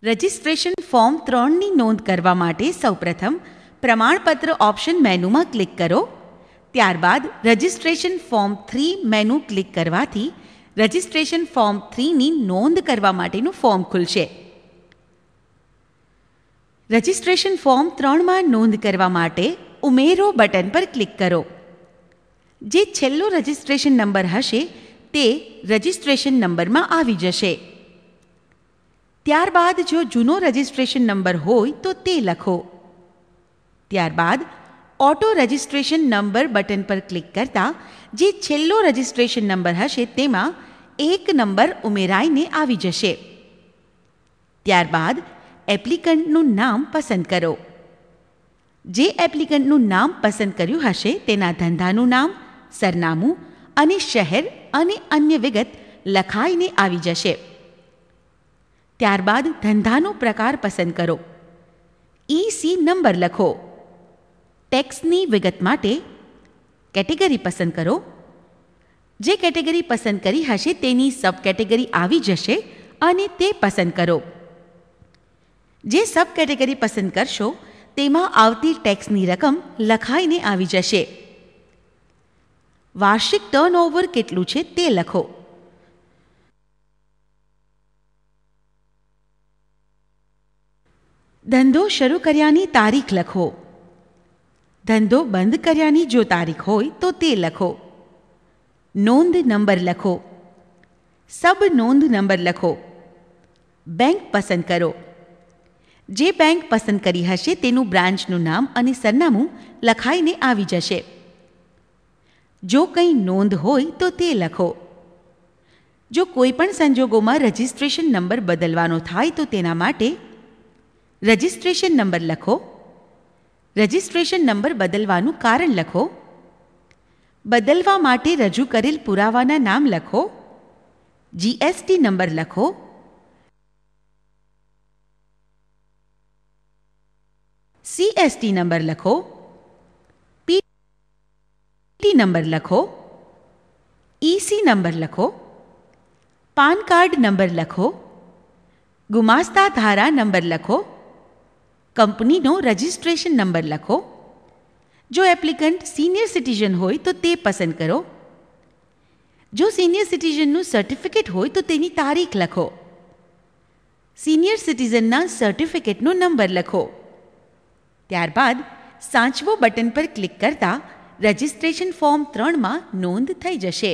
Registration form 3ની નોંધ કરવા માટે સૌપ્રથમ પ્રમાણપત્ર ઓપ્શન મેનુમાં ક્લિક કરો. ત્યારબાદ રજિસ્ટ્રેશન ફોર્મ 3 મેનુ ક્લિક કરવાથી રજિસ્ટ્રેશન ફોર્મ 3ની નોંધ કરવા માટેનું ફોર્મ ખુલશે. રજિસ્ટ્રેશન ફોર્મ 3માં નોંધ કરવા માટે ઉમેરો બટન પર ક્લિક કરો. જે છેલ્લો રજિસ્ટ્રેશન નંબર હશે તે રજિસ્ટ્રેશન નંબરમાં આવી જશે. ત્યારબાદ જો જૂનો રજિસ્ટ્રેશન નંબર હોય તો તે લખો. ત્યારબાદ ઓટો રજિસ્ટ્રેશન નંબર બટન પર ક્લિક કરતાં જે છેલ્લો રજિસ્ટ્રેશન નંબર હશે તેમાં એક નંબર ઉમેરાઈને આવી જશે. ત્યારબાદ એપ્લિકન્ટનું નામ પસંદ કરો. જે એપ્લિકન્ટનું નામ પસંદ કર્યું હશે તેના ધંધાનું નામ, સરનામું અને શહેર અને અન્ય વિગત લખાઈને આવી જશે. ત્યારબાદ ધંધાનો પ્રકાર પસંદ કરો. EC નંબર લખો. ટેક્સની વિગત માટે કેટેગરી પસંદ કરો. જે કેટેગરી પસંદ કરી હશે તેની સબ કેટેગરી આવી જશે અને તે પસંદ કરો. જે સબ કેટેગરી પસંદ કરશો તેમાં આવતી ટેક્સની રકમ લખાઈને આવી જશે. વાર્ષિક ટર્નઓવર કેટલું છે તે લખો. ધંધો શરૂ કર્યાની તારીખ લખો. ધંધો બંધ કર્યાની જો તારીખ હોય તો તે લખો. નોંધ નંબર લખો. સબ નોંધ નંબર લખો. બેંક પસંદ કરો. જે બેંક પસંદ કરી હશે તેનું બ્રાન્ચનું નામ અને સરનામું લખાઈને આવી જશે. જો કંઈ નોંધ હોય તો તે લખો. જો કોઈ પણ સંજોગોમાં રજિસ્ટ્રેશન નંબર બદલવાનો થાય તો તેના માટે રજિસ્ટ્રેશન નંબર લખો. રજિસ્ટ્રેશન નંબર બદલવાનું કારણ લખો. બદલવા માટે રજૂ કરેલ પુરાવાના નામ લખો. GST નંબર લખો. CST નંબર લખો. PT નંબર લખો. EC નંબર લખો. પાન કાર્ડ નંબર લખો. ગુમાસ્તા ધારા નંબર લખો. કંપનીનો રજિસ્ટ્રેશન નંબર લખો. જો એપ્લિકન્ટ સિનિયર સિટીઝન હોય તો તે પસંદ કરો. જો સિનિયર સિટીઝનનું સર્ટિફિકેટ હોય તો તેની તારીખ લખો. સિનિયર સિટીઝનના સર્ટિફિકેટનો નંબર લખો. ત્યારબાદ સાચવો બટન પર ક્લિક કરતાં રજિસ્ટ્રેશન ફોર્મ 3માં નોંધ થઈ જશે.